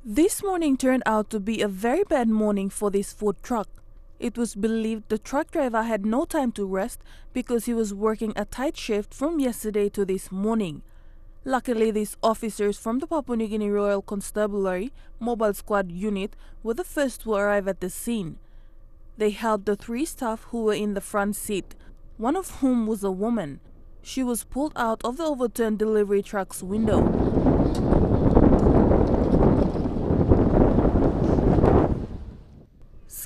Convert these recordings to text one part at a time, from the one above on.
This morning turned out to be a very bad morning for this food truck. It was believed the truck driver had no time to rest because he was working a tight shift from yesterday to this morning. Luckily, these officers from the Papua New Guinea Royal Constabulary Mobile Squad Unit were the first to arrive at the scene. They helped the three staff who were in the front seat, one of whom was a woman. She was pulled out of the overturned delivery truck's window.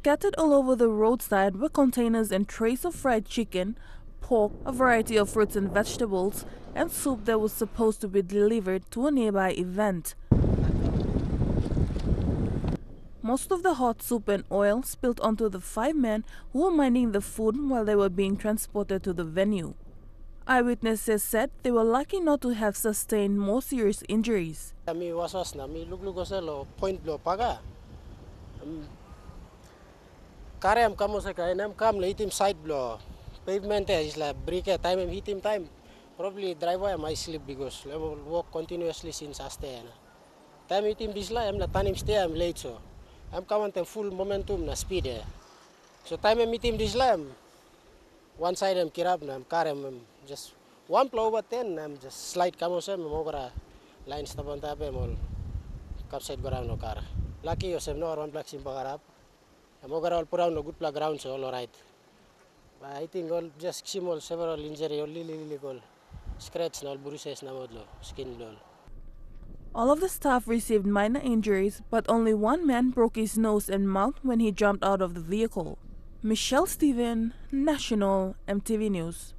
Scattered all over the roadside were containers and trays of fried chicken, pork, a variety of fruits and vegetables, and soup that was supposed to be delivered to a nearby event. Most of the hot soup and oil spilled onto the 5 men who were minding the food while they were being transported to the venue. Eyewitnesses said they were lucky not to have sustained more serious injuries. Karem kamu sekarang nam kam le itim side blow pavement is like brick time hitim time probably driver am I sleep because I will walk continuously since astena time itim bisla am la tanim stay am late so am kawan tem full momentum na speed so time itim bisla am one side am kirab na karem just one plow over 10 am just slide kamu sem mogara line staban tape mol kapside goram no car lucky yosem no one black sim bagarap overall put on a good ground, so all right. But I think all just small several injury, only scratch, all bruises, skin blow. All of the staff received minor injuries, but only one man broke his nose and mouth when he jumped out of the vehicle. Michelle Stephen, National MTV News.